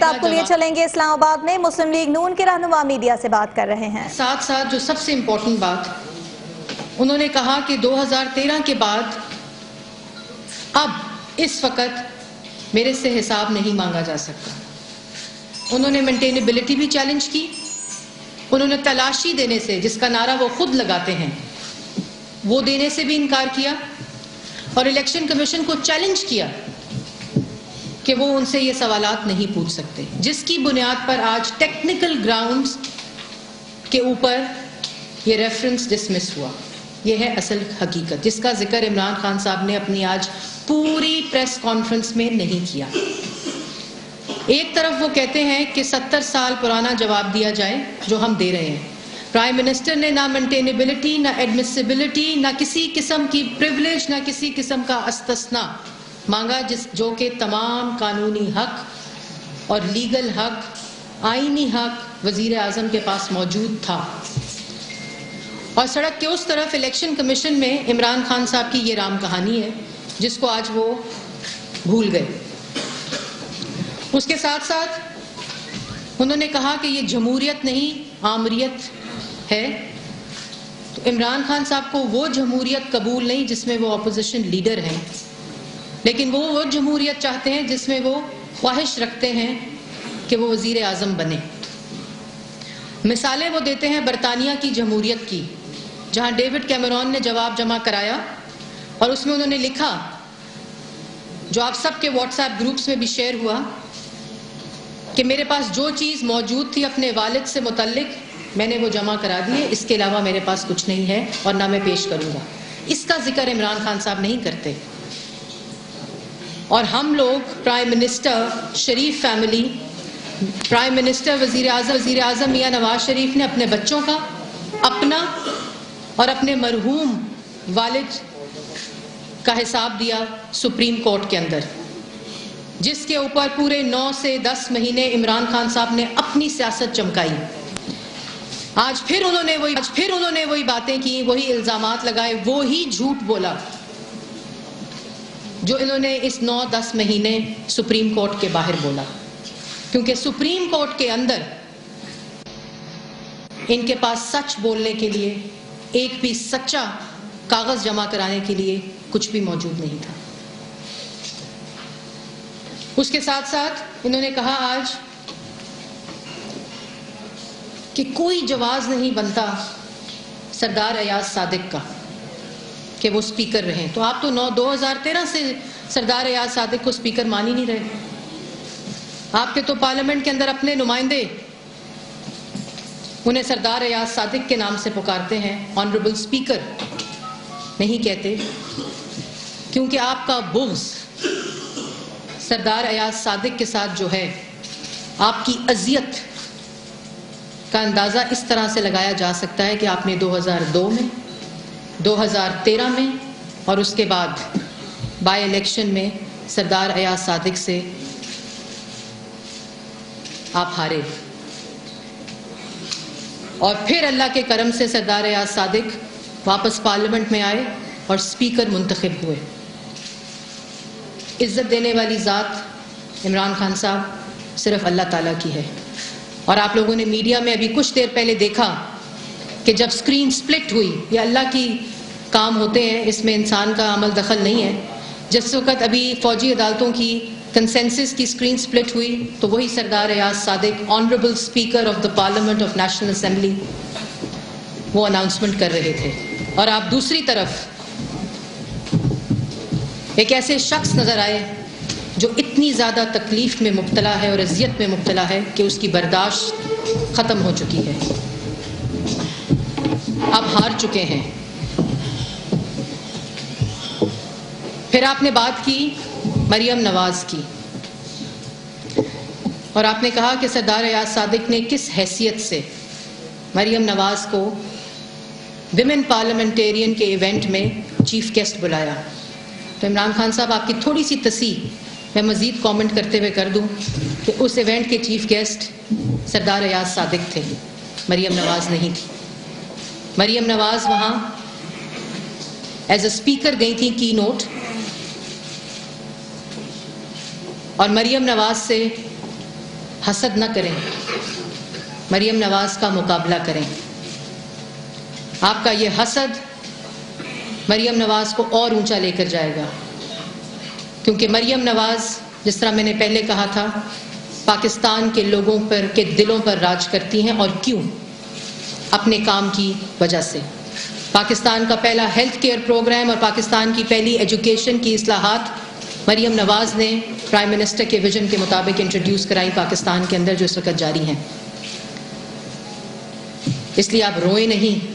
آپ کو لیے چلیں گے اسلام آباد میں مسلم لیگ نون کے رہنما میڈیا سے بات کر رہے ہیں۔ ساتھ ساتھ جو سب سے امپورٹنٹ بات انہوں نے کہا کہ 2013 کے بعد اب اس وقت میرے سے حساب نہیں مانگا جا سکتا۔ انہوں نے مینٹینیبلٹی بھی چیلنج کی، انہوں نے تلاشی دینے سے، جس کا نعرہ وہ خود لگاتے ہیں، وہ دینے سے بھی انکار کیا، اور الیکشن کمیشن کو چیلنج کیا کہ وہ ان سے یہ سوالات نہیں پوچھ سکتے، جس کی بنیاد پر آج ٹیکنیکل گراؤنڈز کے اوپر یہ ریفرنس ڈسمس ہوا۔ یہ ہے اصل حقیقت، جس کا ذکر عمران خان صاحب نے اپنی آج پوری پریس کانفرنس میں نہیں کیا۔ ایک طرف وہ کہتے ہیں کہ 70 سال پرانا جواب دیا جائے جو ہم دے رہے ہیں۔ پرائم منسٹر نے نہ مینٹینیبلٹی، نہ ایڈمیسیبلٹی، نہ کسی قسم کی پریولیج، نہ کسی قسم کا استثناء مانگا، جو کہ تمام قانونی حق اور لیگل حق، آئینی حق وزیر اعظم کے پاس موجود تھا۔ اور سڑک کے اس طرف الیکشن کمیشن میں عمران خان صاحب کی یہ رام کہانی ہے جس کو آج وہ بھول گئے۔ اس کے ساتھ ساتھ انہوں نے کہا کہ یہ جمہوریت نہیں آمریت ہے۔ تو عمران خان صاحب کو وہ جمہوریت قبول نہیں جس میں وہ اپوزیشن لیڈر ہیں، لیکن وہ جمہوریت چاہتے ہیں جس میں وہ خواہش رکھتے ہیں کہ وہ وزیر اعظم بنے۔ مثالیں وہ دیتے ہیں برطانیہ کی جمہوریت کی، جہاں ڈیوڈ کیمرون نے جواب جمع کرایا اور اس میں انہوں نے لکھا، جو آپ سب کے واٹس ایپ گروپس میں بھی شیئر ہوا، کہ میرے پاس جو چیز موجود تھی اپنے والد سے متعلق میں نے وہ جمع کرا دیے، اس کے علاوہ میرے پاس کچھ نہیں ہے اور نہ میں پیش کروں گا۔ اس کا ذکر عمران خان صاحب نہیں کرتے۔ اور ہم لوگ پرائم منسٹر، شریف فیملی، پرائم منسٹر، وزیر اعظم میاں نواز شریف نے اپنے بچوں کا، اپنا اور اپنے مرحوم والد کا حساب دیا سپریم کورٹ کے اندر، جس کے اوپر پورے 9 سے 10 مہینے عمران خان صاحب نے اپنی سیاست چمکائی۔ آج پھر انہوں نے وہی باتیں کی، وہی الزامات لگائے، وہی جھوٹ بولا جو انہوں نے اس 9-10 مہینے سپریم کورٹ کے باہر بولا، کیونکہ سپریم کورٹ کے اندر ان کے پاس سچ بولنے کے لیے، ایک بھی سچا کاغذ جمع کرانے کے لیے کچھ بھی موجود نہیں تھا۔ اس کے ساتھ ساتھ انہوں نے کہا آج کہ کوئی جواز نہیں بنتا سردار ایاز صادق کا کہ وہ سپیکر رہیں۔ تو آپ تو 2013 سے سردار ایاز صادق کو سپیکر مان ہی نہیں رہے۔ آپ کے تو پارلیمنٹ کے اندر اپنے نمائندے انہیں سردار ایاز صادق کے نام سے پکارتے ہیں، آنریبل سپیکر نہیں کہتے، کیونکہ آپ کا بغض سردار ایاز صادق کے ساتھ جو ہے، آپ کی اذیت کا اندازہ اس طرح سے لگایا جا سکتا ہے کہ آپ نے 2002 میں، 2013 میں اور اس کے بعد بائی الیکشن میں سردار ایاز صادق سے آپ ہارے، اور پھر اللہ کے کرم سے سردار ایاز صادق واپس پارلیمنٹ میں آئے اور سپیکر منتخب ہوئے۔ عزت دینے والی ذات عمران خان صاحب صرف اللہ تعالیٰ کی ہے۔ اور آپ لوگوں نے میڈیا میں ابھی کچھ دیر پہلے دیکھا کہ جب سکرین سپلٹ ہوئی، یہ اللہ کی کام ہوتے ہیں، اس میں انسان کا عمل دخل نہیں ہے۔ جس وقت ابھی فوجی عدالتوں کی کنسنسس کی سکرین سپلٹ ہوئی تو وہی Sardar Ayaz Sadiq, honourable speaker of the parliament of national assembly, وہ اناؤنسمنٹ کر رہے تھے۔ اور آپ دوسری طرف ایک ایسے شخص نظر آئے جو اتنی زیادہ تکلیف میں مبتلا ہے اور اذیت میں مبتلا ہے کہ اس کی برداشت ختم ہو چکی ہے، اب ہار چکے ہیں۔ پھر آپ نے بات کی مریم نواز کی، اور آپ نے کہا کہ سردار ایاز صادق نے کس حیثیت سے مریم نواز کو ویمن پارلیمنٹیرین کے ایونٹ میں چیف گیسٹ بلایا۔ تو عمران خان صاحب، آپ کی تھوڑی سی تصحیح میں مزید کامنٹ کرتے ہوئے کر دوں کہ اس ایونٹ کے چیف گیسٹ سردار ایاز صادق تھے، مریم نواز نہیں تھی۔ مریم نواز وہاں ایز اے اسپیکر گئی تھی کی نوٹ، اور مریم نواز سے حسد نہ کریں, مریم نواز کا مقابلہ کریں. آپ کا یہ حسد مریم نواز کو اور اونچا لے کر جائے گا, کیونکہ مریم نواز, جس طرح میں نے پہلے کہا تھا, پاکستان کے لوگوں پر کے دلوں پر راج کرتی ہیں. اور کیوں؟ اپنے کام کی وجہ سے. پاکستان کا پہلا ہیلتھ کیئر پروگرام اور پاکستان کی پہلی ایجوکیشن کی اصلاحات مریم نواز نے پرائم منسٹر کے ویژن کے مطابق انٹروڈیوس کرائی پاکستان کے اندر, جو اس وقت جاری ہیں. اس لیے آپ روئیں نہیں.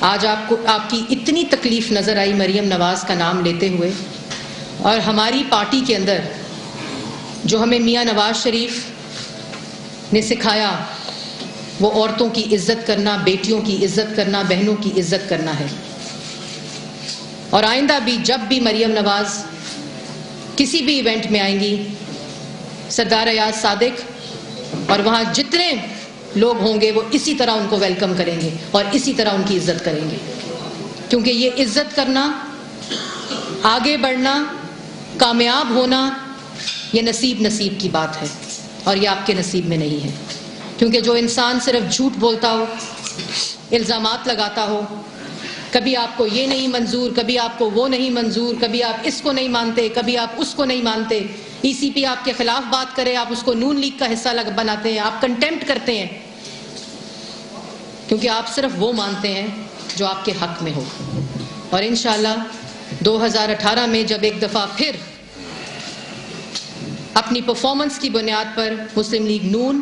آج آپ کی اتنی تکلیف نظر آئی مریم نواز کا نام لیتے ہوئے, اور ہماری پارٹی کے اندر جو ہمیں میاں نواز شریف نے سکھایا وہ عورتوں کی عزت کرنا, بیٹیوں کی عزت کرنا, بہنوں کی عزت کرنا ہے. اور آئندہ بھی جب بھی مریم نواز کسی بھی ایونٹ میں آئیں گی, سردار ایاز صادق اور وہاں جتنے لوگ ہوں گے وہ اسی طرح ان کو ویلکم کریں گے اور اسی طرح ان کی عزت کریں گے. کیونکہ یہ عزت کرنا, آگے بڑھنا, کامیاب ہونا, یہ نصیب کی بات ہے, اور یہ آپ کے نصیب میں نہیں ہے. کیونکہ جو انسان صرف جھوٹ بولتا ہو, الزامات لگاتا ہو, کبھی آپ کو یہ نہیں منظور, کبھی آپ کو وہ نہیں منظور, کبھی آپ اس کو نہیں مانتے, کبھی آپ اس کو نہیں مانتے, ای سی پی آپ کے خلاف بات کرے, آپ اس کو نون لیگ کا حصہ بناتے ہیں, آپ کنٹیمپٹ کرتے ہیں, کیونکہ آپ صرف وہ مانتے ہیں جو آپ کے حق میں ہو. اور انشاءاللہ 2018 میں جب ایک دفعہ پھر اپنی پرفارمنس کی بنیاد پر مسلم لیگ نون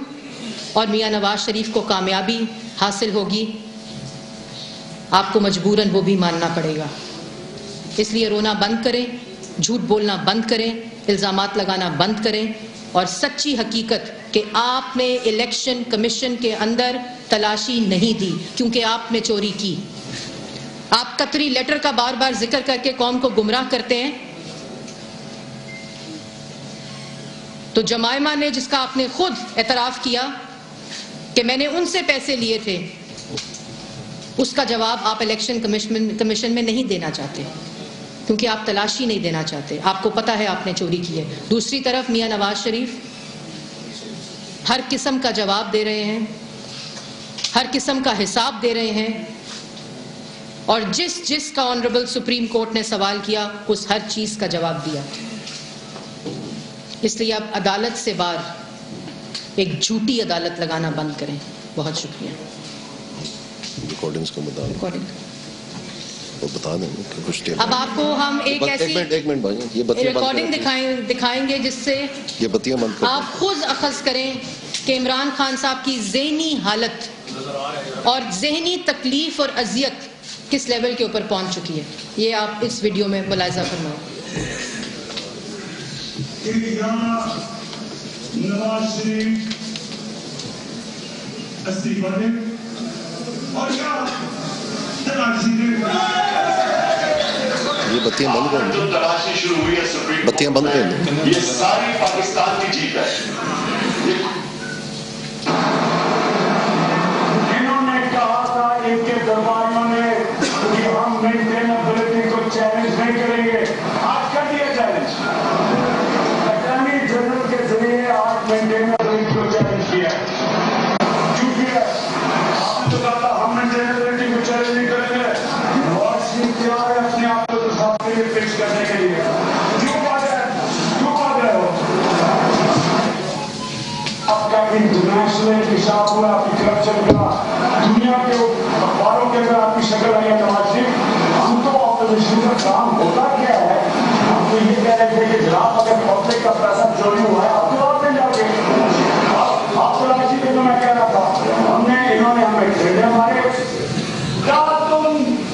اور میاں نواز شریف کو کامیابی حاصل ہوگی, آپ کو مجبوراً وہ بھی ماننا پڑے گا. اس لیے رونا بند کریں, جھوٹ بولنا بند کریں, الزامات لگانا بند کریں, اور سچی حقیقت کہ آپ نے الیکشن کمیشن کے اندر تلاشی نہیں دی کیونکہ آپ نے چوری کی. آپ قطری لیٹر کا بار بار ذکر کر کے قوم کو گمراہ کرتے ہیں. تو جمائمہ نے, جس کا آپ نے خود اعتراف کیا کہ میں نے ان سے پیسے لیے تھے, اس کا جواب آپ الیکشن کمیشن میں نہیں دینا چاہتے کیونکہ آپ تلاشی نہیں دینا چاہتے. آپ کو پتا ہے آپ نے چوری کی ہے. دوسری طرف میاں نواز شریف ہر قسم کا جواب دے رہے ہیں, ہر قسم کا حساب دے رہے ہیں, اور جس کا آنریبل سپریم کورٹ نے سوال کیا اس ہر چیز کا جواب دیا. اس لیے اب عدالت سے باہر ایک جھوٹی عدالت لگانا بند کریں. بہت شکریہ. ریکارڈنگز کا مطابق وہ بتا دیں کہ کچھ اب آپ کو ہم ایک ایسی ریکارڈنگ دکھائیں گے جس سے یہ بتیاں بند کر آپ خود اخذ کریں کہ عمران خان صاحب کی ذہنی حالت اور ذہنی تکلیف اور اذیت کس لیول کے اوپر پہنچ چکی ہے. یہ آپ اس ویڈیو میں ملاحظہ فرمائیں. نواز شریف استعفا دے اور کیا تلاشی دے. یہ بتیاں بند کر دیں, تلاشی شروع ہوئی ہے سپریم بتیاں بند کر دیں. یہ ساری پاکستان کی جیت ہے. انہوں نے کہا تھا ان کے درباریوں نے کہ ہم مینٹینیبلٹی کو چیلنج نہیں کریں گے, آج کر دیا چیلنج. اٹارنی جنرل کے ذریعے آج مینٹینیبلٹی کو چیلنج کیا ہے. کیونکہ آپ نے تو کہا تھا ہم مینٹینیبلٹی کو چیلنج نہیں کریں گے. نواز شریف تیار ہے اپنے آپ کو دوسرے کے لیے پیش کرنے کے لیے. کیوں بات ہے ہو اب کا انٹرنیشنل انکشاف ہوا آپ کی کرپشن کا, دنیا کے اخباروں کے اندر آپ کی شکل آئی ہے نواز شریف. ہم تو اپوزیشن کا کام ہوتا کیا ہے, ہم تو یہ کہہ رہے تھے کہ جناب اگر پبلک کا پیسہ چوری ہوا ہے آپ جواب دیں جا کے. آپ تلاشی کے تو میں کہہ رہا تھا انہوں نے ہمیں ٹھنڈے مارے. کیا تم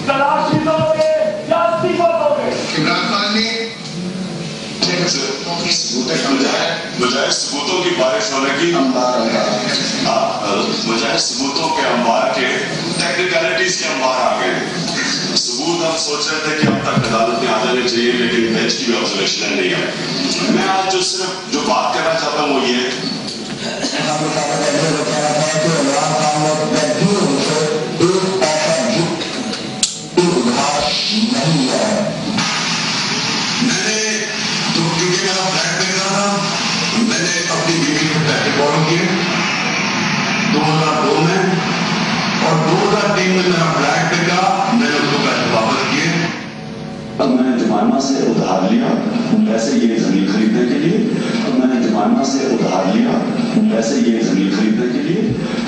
تلاشی دو گے یا استعفا دو گے؟ عمران خان نے بجائے ثبوتوں کی بارش ہونے کی بجائے ثبوتوں کے انبار کے ٹیکنیکلٹیز کے انبار آ گئے. ثبوت ہم سوچ رہے تھے کہ اب تک عدالت میں آ جانے چاہیے لیکن بینچ کی بھی آبزرویشن نہیں ہے. میں آج صرف جو بات کرنا چاہتا ہوں وہ یہ میں نے نے اپنی بیوی سے پیسے بورو کیے 2002 میں، اور 2003 میں میرا فلیٹ بکا، میں نے اس کو پیسے واپس کیے. اب میں نے جمائمہ سے ادھار لیا پیسے یہ زمین خریدنے کے لیے. اب میں نے جمائمہ سے ادھار لیا پیسے یہ زمین خریدنے کے لیے.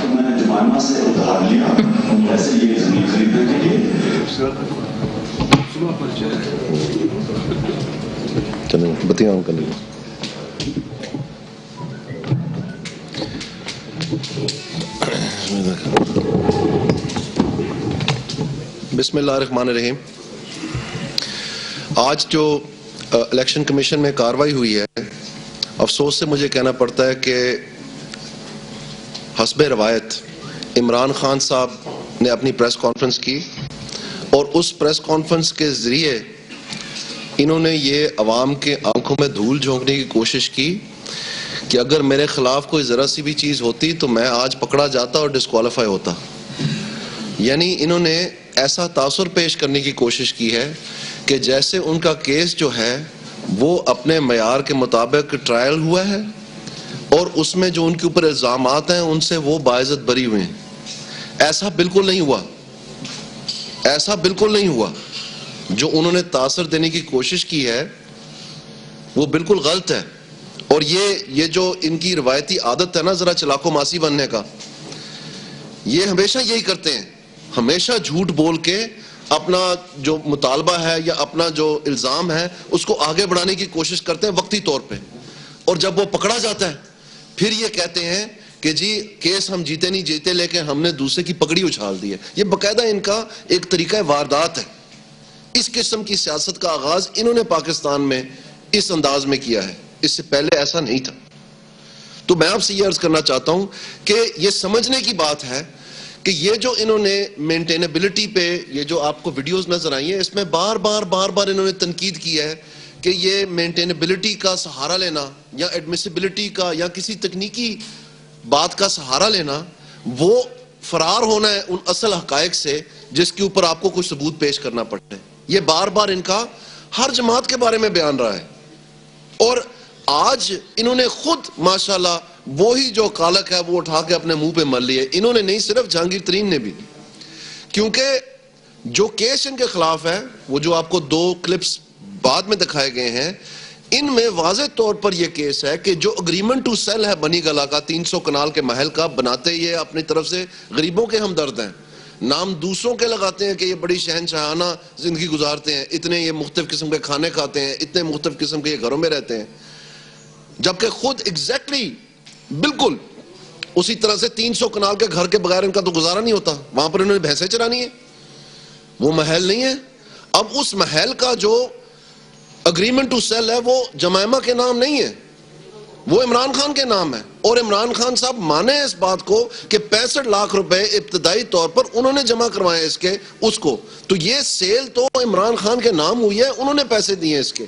اب میں نے جمائمہ سے ادھار لیا پیسے یہ زمین خریدنے کے لیے. چلیں بتیاں آن کرنے بسم اللہ الرحمن الرحیم. آج جو الیکشن کمیشن میں کاروائی ہوئی ہے، افسوس سے مجھے کہنا پڑتا ہے کہ حسب روایت عمران خان صاحب نے اپنی پریس کانفرنس کی، اور اس پریس کانفرنس کے ذریعے انہوں نے یہ عوام کے آنکھوں میں دھول جھونکنے کی کوشش کی کہ اگر میرے خلاف کوئی ذرا سی بھی چیز ہوتی تو میں آج پکڑا جاتا اور ڈسکوالیفائی ہوتا. یعنی انہوں نے ایسا تاثر پیش کرنے کی کوشش کی ہے کہ جیسے ان کا کیس جو ہے وہ اپنے معیار کے مطابق ٹرائل ہوا ہے، اور اس میں جو ان کے اوپر الزامات ہیں ان سے وہ باعزت بری ہوئے ہیں. ایسا بالکل نہیں ہوا، ایسا بالکل نہیں ہوا. جو انہوں نے تاثر دینے کی کوشش کی ہے وہ بالکل غلط ہے. اور یہ جو ان کی روایتی عادت ہے نا ذرا چلاکو ماسی بننے کا، یہ ہمیشہ یہی کرتے ہیں، ہمیشہ جھوٹ بول کے اپنا جو مطالبہ ہے یا اپنا جو الزام ہے اس کو آگے بڑھانے کی کوشش کرتے ہیں وقتی طور پہ، اور جب وہ پکڑا جاتا ہے پھر یہ کہتے ہیں کہ جی کیس ہم جیتے نہیں جیتے لیکن ہم نے دوسرے کی پگڑی اچھال دی ہے. یہ باقاعدہ ان کا ایک طریقہ واردات ہے. اس قسم کی سیاست کا آغاز انہوں نے پاکستان میں اس انداز میں کیا ہے، اس سے پہلے ایسا نہیں تھا. تو میں آپ سے یہ عرض کرنا چاہتا ہوں کہ یہ سمجھنے کی بات ہے کہ یہ جو انہوں نے مینٹینیبلٹی پہ یہ جو آپ کو ویڈیوز نظر آئی ہیں، اس میں بار بار انہوں نے تنقید کی ہے کہ یہ مینٹینیبلٹی کا سہارا لینا یا ایڈمیسیبلٹی کا یا کسی تکنیکی بات کا سہارا لینا، وہ فرار ہونا ہے ان اصل حقائق سے جس کے اوپر آپ کو کچھ ثبوت پیش کرنا پڑتا ہے. یہ بار ان کا ہر جماعت کے بارے میں بیان رہا ہے، اور آج انہوں نے خود ماشاءاللہ وہی جو کالک ہے وہ اٹھا کے اپنے منہ پہ مل لی ہے. انہوں نے نہیں، صرف جہانگیر ترین نے بھی. کیونکہ جو کیس ان کے خلاف ہے، وہ جو آپ کو 2 کلپس بعد میں دکھائے گئے ہیں، ان میں واضح طور پر یہ کیس ہے کہ جو اگریمنٹ ٹو سیل ہے بنی گلا کا 300 کنال کے محل کا، بناتے یہ اپنی طرف سے غریبوں کے ہمدرد ہیں، نام دوسروں کے لگاتے ہیں کہ یہ بڑی شہنشاہانہ زندگی گزارتے ہیں، اتنے یہ مختلف قسم کے کھانے کھاتے ہیں، اتنے مختلف قسم کے یہ گھروں میں رہتے ہیں، جبکہ خود ایگزیکٹلی بالکل اسی طرح سے 300 کنال کے گھر کے بغیر ان کا تو گزارا نہیں ہوتا. وہاں پر انہوں نے بھینسیں چرانی ہے، وہ محل نہیں ہے. اب اس محل کا جو اگریمنٹ ٹو سیل ہے وہ جمائمہ کے نام نہیں ہے، وہ عمران خان کے نام ہے. اور عمران خان صاحب مانے اس بات کو کہ 65 لاکھ روپے ابتدائی طور پر انہوں نے جمع کروائے اس کو. تو یہ سیل تو عمران خان کے نام ہوئی ہے، انہوں نے پیسے دیے اس کے.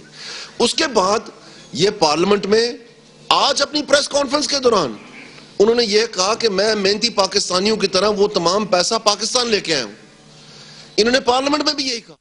اس کے بعد یہ پارلیمنٹ میں آج اپنی پریس کانفرنس کے دوران انہوں نے یہ کہا کہ میں محنتی پاکستانیوں کی طرح وہ تمام پیسہ پاکستان لے کے آیا ہوں. انہوں نے پارلیمنٹ میں بھی یہی کہا.